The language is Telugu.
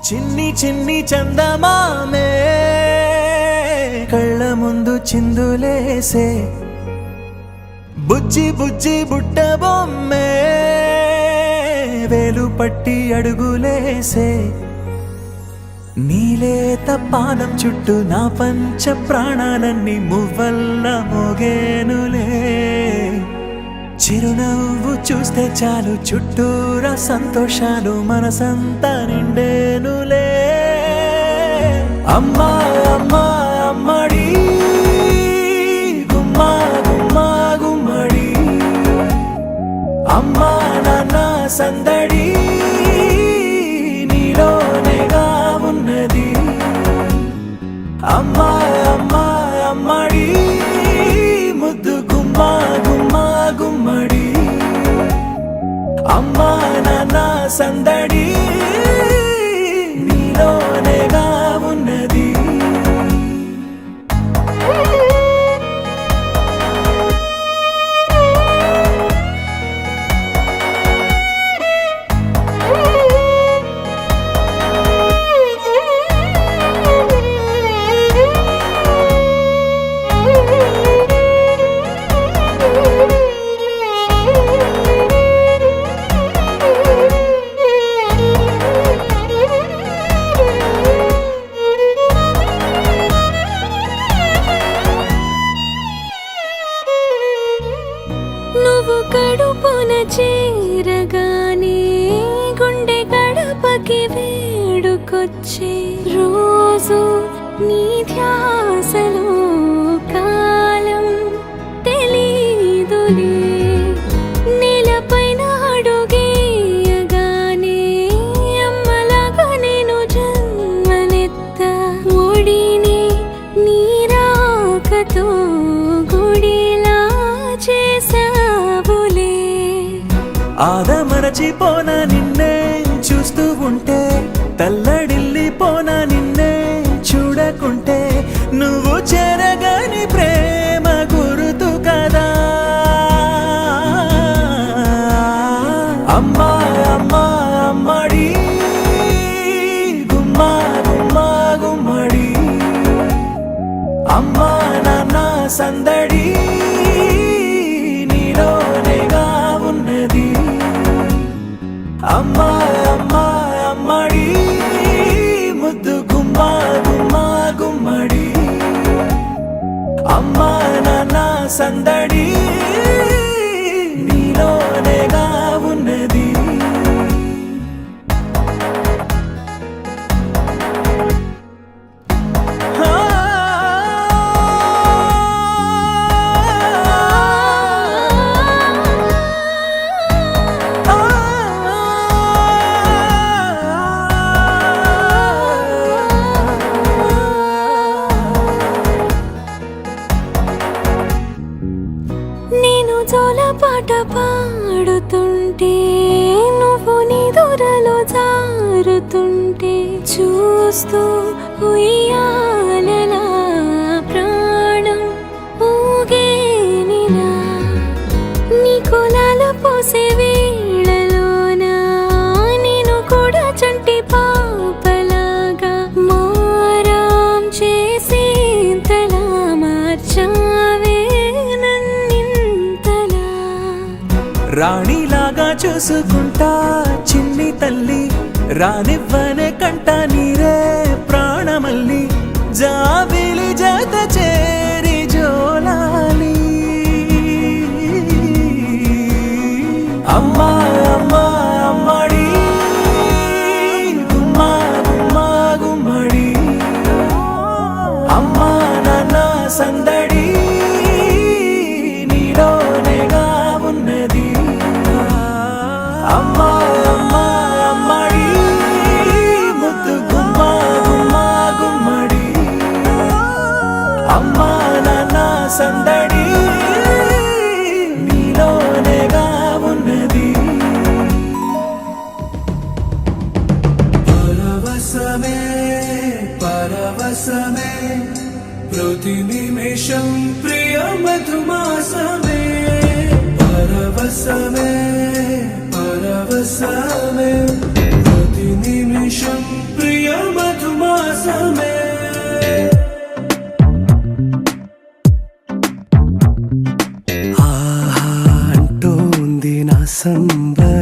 చిన్ని చిన్ని చందమామే కళ్ళ ముందు చిందులేసే బుజ్జి బుజ్జి బుట్ట బొమ్మే వేలు పట్టి అడుగులేసే నీలేత పానం చుట్టూ నా పంచ ప్రాణాలన్నీ మువ్వల్ల మోగేనులే చిరునవ్వు చూస్తే చాలు చుట్టూరా సంతోషాలు మనసంతా నిండేనులే అమ్మా అమ్మా అమ్మడి గుమ్మా గుమ్మా గుమ్మడి అమ్మా నాన్న సందడి నీలోనేగా ఉన్నది అమ్మా అమ్మా అమ్మడి ముద్దు గుమ్మా గుమ్మా గుమ్మడి అమ్మా నాన్న సందడి నీలోనేగా ఉన్నది నువ్వు కడుపున చేరగానే గుండె గడపకి వేడుకొచ్చే రోజు నీ ధ్యాసలో కాలం తెలీదులే నేలపైన అడుగేయగానే అమ్మలాగా నేను జన్మనెత్త ఒడిని నీ రాకతో గుడిలా చేసావులే ఆదమరచిపోన నిన్నే చూస్తూ ఉంటే తల్లడిల్లిపోన నిన్నే చూడకుంటే నువ్వు చెరగని ప్రేమ గురుతు కదా అమ్మా అమ్మా అమ్మడి గుమ్మా గుమ్మా గుమ్మడి అమ్మా నాన్న సందడి నీలోనేగా ఉన్నది అమ్మా అమ్మా అమ్మడి ముద్దు గుమ్మా గుమ్మా గుమ్మడి అమ్మా నాన్న సందడి నీలోనేగా ఉన్నది నేను జోలపాట పాడుతుంటే నువ్వు నీ దూరలో జారుతుంటే చూస్తూ ఉయ్యాలలా ప్రాణం ఊగేనిలా నీ కులాలు పోసే వేళలోన నేను కూడా చంటి పాపలాగా మారాం చేసేంతలా మార్చావే రాణిలాగా చూసుకుంటా చిన్ని తల్లి రానివ్వనే కంట నీరే ప్రాణమల్లి జాబిలి జత చేరి జోలాలి అమ్మా అమ్మా అమ్మడి గుమ్మా గుమ్మా గుమ్మడి అమ్మా నాన్న సందడి నీలోనేగా ఉన్నది అమ్మా అమ్మా అమ్మడి ముద్దు గుమ్మా గుమ్మా గుమ్మడి అమ్మా నాన్న సందడి నీలోనేగా ఉన్నది పరవశమే పరవశమే ప్రతి నిమిషం ప్రియ మధుమాసమే పరవశమే పరవశమే ప్రతి నిమిషం ప్రియ మాసమే ఆహా అంటోంది నా సంబరం